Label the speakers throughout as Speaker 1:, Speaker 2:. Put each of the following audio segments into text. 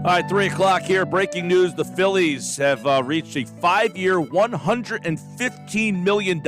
Speaker 1: All right, 3 o'clock here. Breaking news. The Phillies have reached a 5-year, $115 million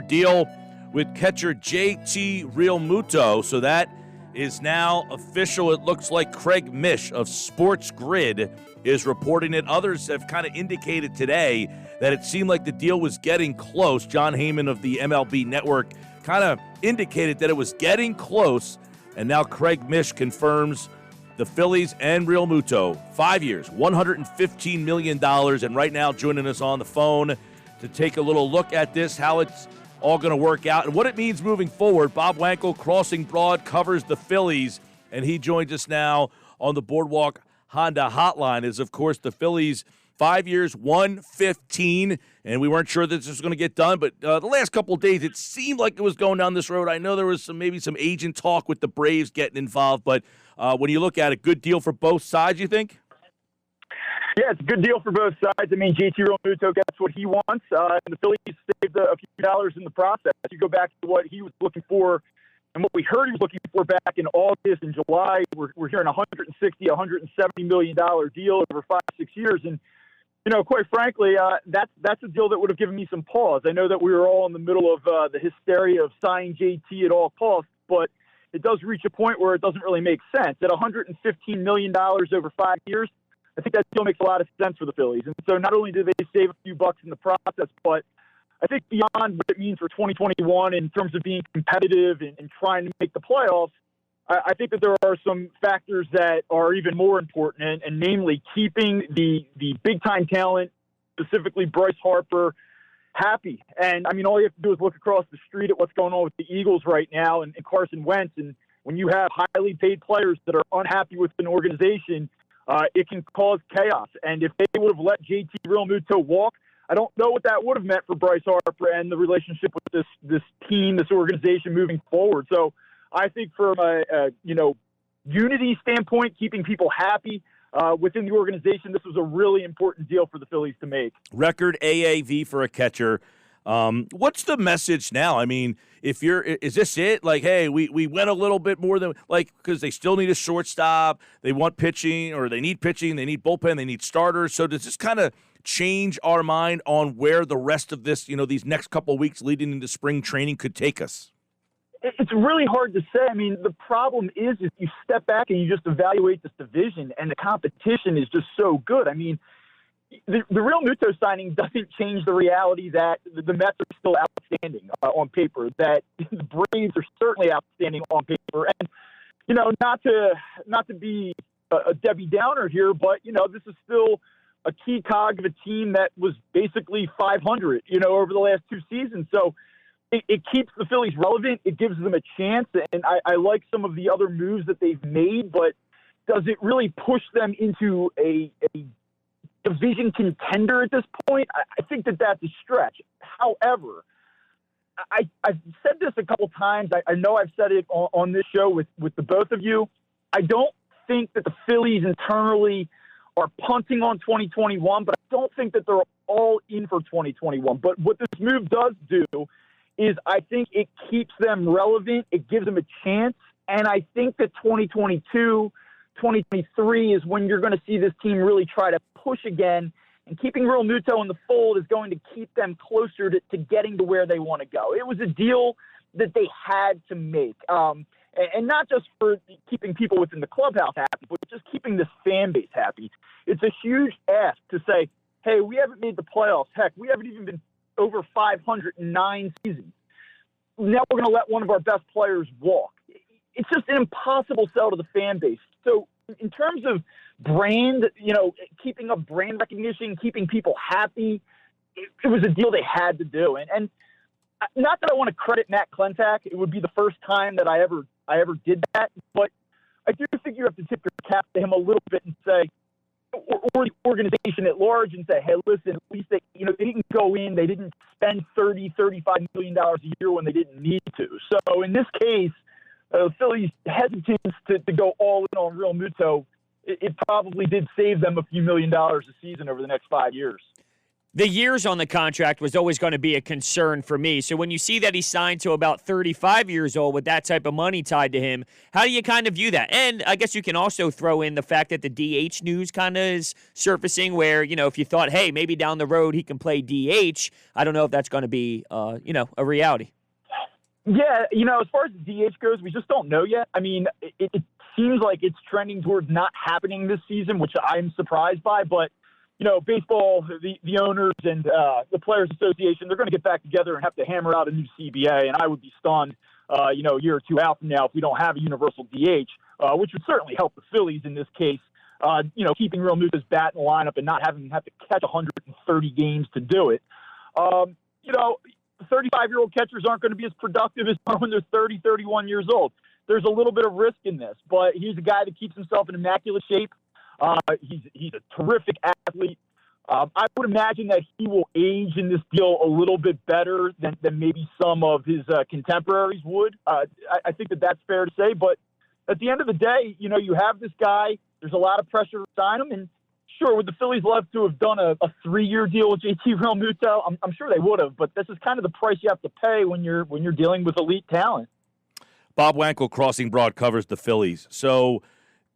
Speaker 1: deal with catcher JT Realmuto. So that is now official. It looks like Craig Mish of Sports Grid is reporting it. Others have kind of indicated today that it seemed like the deal was getting close. John Heyman of the MLB Network kind of indicated that it was getting close. And now Craig Mish confirms the Phillies and Realmuto, 5 years, $115 million. And right now joining us on the phone to take a little look at this, how it's all going to work out, and what it means moving forward. Bob Wankel, Crossing Broad, covers the Phillies, and he joins us now on the Boardwalk Honda hotline. Is, of course, the Phillies 5 years, $115, and we weren't sure that this was going to get done, but the last couple of days, it seemed like it was going down this road. I know there was maybe some agent talk with the Braves getting involved, but when you look at it, good deal for both sides, you think?
Speaker 2: Yeah, it's a good deal for both sides. I mean, JT Realmuto gets what he wants, and the Phillies saved a few dollars in the process. You go back to what he was looking for and what we heard he was looking for back in August and July. We're hearing $160, $170 million deal over 5-6 years. And, you know, quite frankly, that's a deal that would have given me some pause. I know that we were all in the middle of the hysteria of signing JT at all costs, but it does reach a point where it doesn't really make sense. At $115 million over 5 years, I think that still makes a lot of sense for the Phillies. And so not only do they save a few bucks in the process, but I think beyond what it means for 2021 in terms of being competitive and trying to make the playoffs, I think that there are some factors that are even more important, and namely keeping the big-time talent, specifically Bryce Harper, happy. And, I mean, all you have to do is look across the street at what's going on with the Eagles right now and Carson Wentz. And when you have highly paid players that are unhappy with an organization, it can cause chaos. And if they would have let JT Realmuto walk, I don't know what that would have meant for Bryce Harper and the relationship with this team, this organization moving forward. So I think from a unity standpoint, keeping people happy within the organization, this was a really important deal for the Phillies to make.
Speaker 1: Record AAV for a catcher. What's the message now? I mean, is this it? Like, hey, we went a little bit more than, like, because they still need a shortstop. They want pitching, or they need pitching. They need bullpen. They need starters. So does this kind of change our mind on where the rest of this, these next couple of weeks leading into spring training could take us?
Speaker 2: It's really hard to say. I mean, the problem is if you step back and you just evaluate this division, and the competition is just so good. I mean, the Realmuto signing doesn't change the reality that the Mets are still outstanding on paper, that the Braves are certainly outstanding on paper. And, not to be a Debbie Downer here, but, this is still a key cog of a team that was basically 500, over the last two seasons. So it keeps the Phillies relevant. It gives them a chance. And I like some of the other moves that they've made, but does it really push them into a division contender at this point? I think that's a stretch. However, I've said this a couple times. I know I've said it on this show with the both of you. I don't think that the Phillies internally are punting on 2021, but I don't think that they're all in for 2021. But what this move does do is I think it keeps them relevant. It gives them a chance. And I think that 2022, 2023 is when you're going to see this team really try to push again. And keeping Realmuto in the fold is going to keep them closer to getting to where they want to go. It was a deal that they had to make. And not just for keeping people within the clubhouse happy, but just keeping this fan base happy. It's a huge ask to say, hey, we haven't made the playoffs. Heck, we haven't even been over 509 seasons. Now we're going to let one of our best players walk. It's just an impossible sell to the fan base. So in terms of brand, keeping up brand recognition, keeping people happy, it was a deal they had to do. And not that I want to credit Matt Klentak. It would be the first time that I ever did that. But I do think you have to tip your cap to him a little bit and say, or the organization at large, and say, hey, listen, at least they didn't go in, they didn't spend $30-35 million a year when they didn't need to. So in this case, Phillies' hesitance to go all in on Realmuto, it probably did save them a few $1 million a season over the next 5 years.
Speaker 3: The years on the contract was always going to be a concern for me. So when you see that he signed to about 35 years old with that type of money tied to him, how do you kind of view that? And I guess you can also throw in the fact that the DH news kind of is surfacing where, if you thought, hey, maybe down the road he can play DH, I don't know if that's going to be, a reality.
Speaker 2: Yeah, as far as the DH goes, we just don't know yet. I mean, it seems like it's trending towards not happening this season, which I'm surprised by, but baseball, the owners and the Players Association, they're going to get back together and have to hammer out a new CBA. And I would be stunned, a year or two out from now if we don't have a universal DH, which would certainly help the Phillies in this case. Keeping Realmuto's bat in the lineup and not having him have to catch 130 games to do it. 35-year-old catchers aren't going to be as productive as when they're 30, 31 years old. There's a little bit of risk in this, but he's a guy that keeps himself in immaculate shape. He's a terrific athlete. I would imagine that he will age in this deal a little bit better than maybe some of his contemporaries would. I think that's fair to say. But at the end of the day, you have this guy. There's a lot of pressure to sign him. And sure, would the Phillies love to have done a 3-year deal with JT Realmuto? I'm sure they would have. But this is kind of the price you have to pay when you're dealing with elite talent.
Speaker 1: Bob Wankel, Crossing Broad, covers the Phillies. So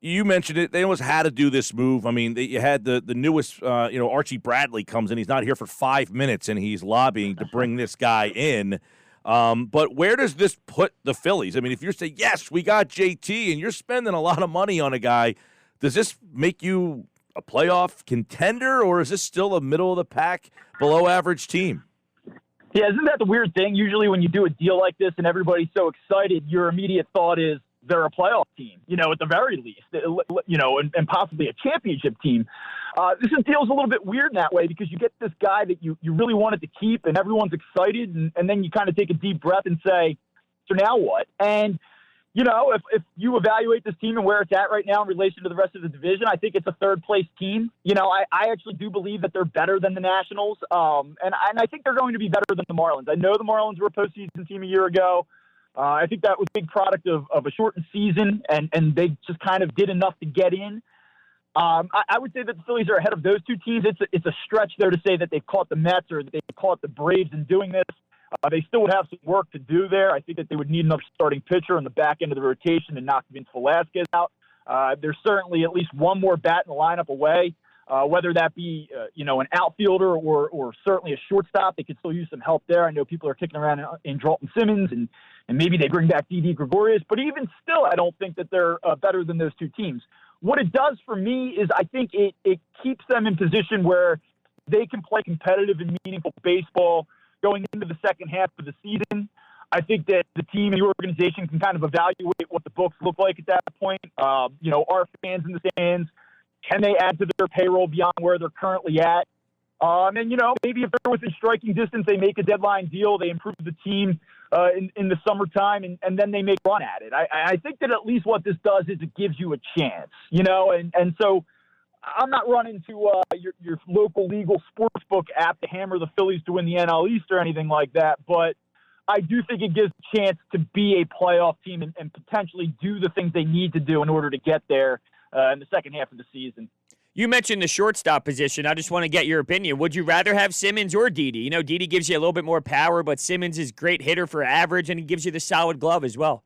Speaker 1: you mentioned it. They almost had to do this move. I mean, you had the newest, Archie Bradley comes in. He's not here for 5 minutes, and he's lobbying to bring this guy in. But where does this put the Phillies? I mean, if you're saying, yes, we got JT, and you're spending a lot of money on a guy, does this make you a playoff contender, or is this still a middle-of-the-pack, below-average team?
Speaker 2: Yeah, isn't that the weird thing? Usually when you do a deal like this and everybody's so excited, your immediate thought is they're a playoff team, at the very least, and possibly a championship team. This deal's a little bit weird in that way because you get this guy that you really wanted to keep and everyone's excited, and then you kind of take a deep breath and say, so now what? And, if you evaluate this team and where it's at right now in relation to the rest of the division, I think it's a third-place team. I actually do believe that they're better than the Nationals, and I think they're going to be better than the Marlins. I know the Marlins were a postseason team a year ago. I think that was a big product of a shortened season, and they just kind of did enough to get in. I would say that the Phillies are ahead of those two teams. It's a stretch there to say that they've caught the Mets or that they've caught the Braves in doing this. They still would have some work to do there. I think that they would need another starting pitcher on the back end of the rotation to knock Vince Velasquez out. There's certainly at least one more bat in the lineup away, whether that be an outfielder or certainly a shortstop. They could still use some help there. I know people are kicking around in Dalton Simmons, and maybe they bring back Didi Gregorius. But even still, I don't think that they're better than those two teams. What it does for me is I think it keeps them in position where they can play competitive and meaningful baseball going into the second half of the season. I think that the team and the organization can kind of evaluate what the books look like at that point. Are fans in the stands? Can they add to their payroll beyond where they're currently at? And, maybe if they're within striking distance, they make a deadline deal. They improve the team in the summertime, and then they make a run at it. I think that at least what this does is it gives you a chance, and so I'm not running to your local legal sportsbook app to hammer the Phillies to win the NL East or anything like that, but I do think it gives a chance to be a playoff team and potentially do the things they need to do in order to get there in the second half of the season.
Speaker 3: You mentioned the shortstop position. I just want to get your opinion. Would you rather have Simmons or Didi? Didi gives you a little bit more power, but Simmons is great hitter for average, and he gives you the solid glove as well.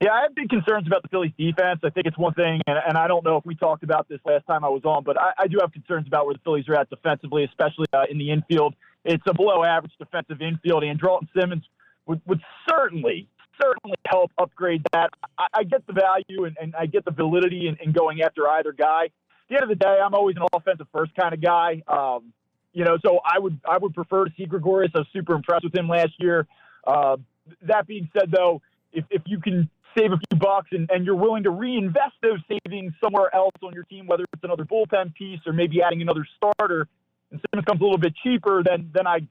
Speaker 2: Yeah, I have big concerns about the Phillies defense. I think it's one thing, and I don't know if we talked about this last time I was on, but I do have concerns about where the Phillies are at defensively, especially in the infield. It's a below-average defensive infield, and Dalton Simmons would certainly help upgrade that. I get the value and I get the validity in going after either guy. At the end of the day, I'm always an offensive-first kind of guy. So I would prefer to see Gregorius. I was super impressed with him last year. That being said, though, if you can save a few bucks and you're willing to reinvest those savings somewhere else on your team, whether it's another bullpen piece or maybe adding another starter, and Simmons comes a little bit cheaper, then I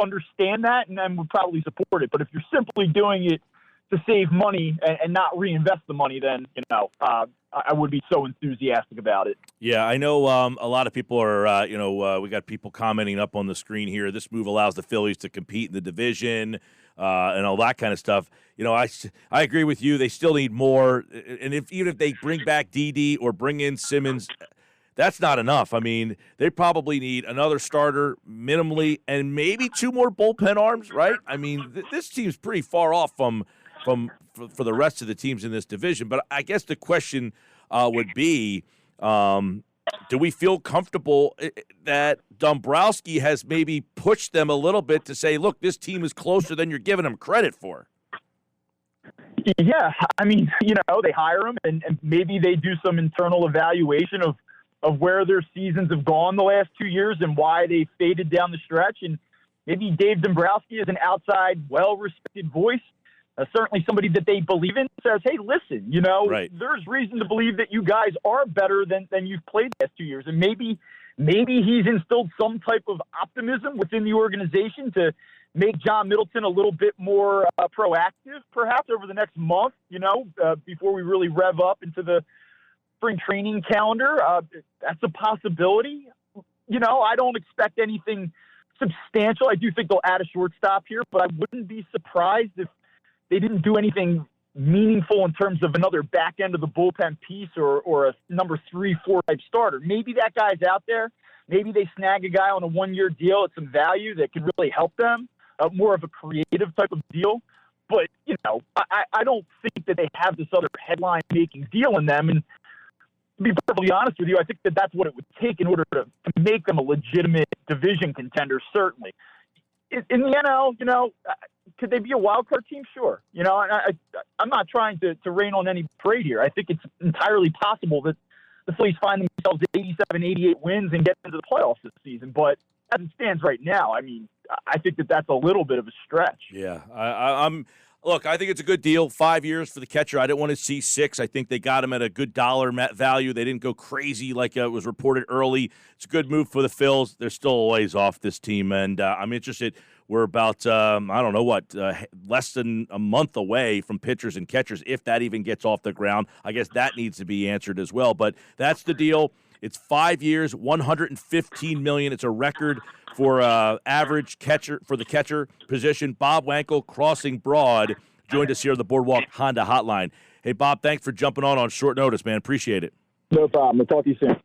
Speaker 2: understand that and would probably support it. But if you're simply doing it to save money and not reinvest the money, then I would be so enthusiastic about it.
Speaker 1: Yeah, I know a lot of people are, we got people commenting up on the screen here. This move allows the Phillies to compete in the division and all that kind of stuff. I agree with you. They still need more. And even if they bring back Didi or bring in Simmons, that's not enough. I mean, they probably need another starter minimally and maybe 2 more bullpen arms, right? I mean, this team's pretty far off for the rest of the teams in this division. But I guess the question would be, do we feel comfortable that Dombrowski has maybe pushed them a little bit to say, look, this team is closer than you're giving them credit for?
Speaker 2: Yeah, I mean, they hire him, and maybe they do some internal evaluation of where their seasons have gone the last 2 years and why they faded down the stretch. And maybe Dave Dombrowski is an outside, well-respected voice, certainly somebody that they believe in, says, hey, listen,
Speaker 1: right.
Speaker 2: There's reason to believe that you guys are better than you've played the last 2 years. And maybe he's instilled some type of optimism within the organization to make John Middleton a little bit more proactive, perhaps over the next month, before we really rev up into the spring training calendar. That's a possibility. I don't expect anything substantial. I do think they'll add a shortstop here, but I wouldn't be surprised if they didn't do anything meaningful in terms of another back end of the bullpen piece or a number 3-4 type starter. Maybe that guy's out there. Maybe they snag a guy on a 1-year deal at some value that can really help them. More of a creative type of deal. But, I don't think that they have this other headline-making deal in them. And to be perfectly honest with you, I think that that's what it would take in order to make them a legitimate division contender, certainly. In the NL, could they be a wild card team? Sure. I'm not trying to rain on any parade here. I think it's entirely possible that the Phillies find themselves at 87, 88 wins and get into the playoffs this season. But as it stands right now, I mean, I think that that's a little bit of a stretch.
Speaker 1: Yeah, Look, I think it's a good deal. 5 years for the catcher. I didn't want to see 6. I think they got him at a good dollar value. They didn't go crazy like it was reported early. It's a good move for the Phils. They're still a ways off, this team, and I'm interested. We're about, less than a month away from pitchers and catchers, if that even gets off the ground. I guess that needs to be answered as well. But that's the deal. It's 5 years, $115 million. It's a record for average catcher for the catcher position. Bob Wankel, Crossing Broad, joined us here on the Boardwalk Honda Hotline. Hey, Bob, thanks for jumping on short notice, man. Appreciate it.
Speaker 2: No problem. We'll talk to you soon.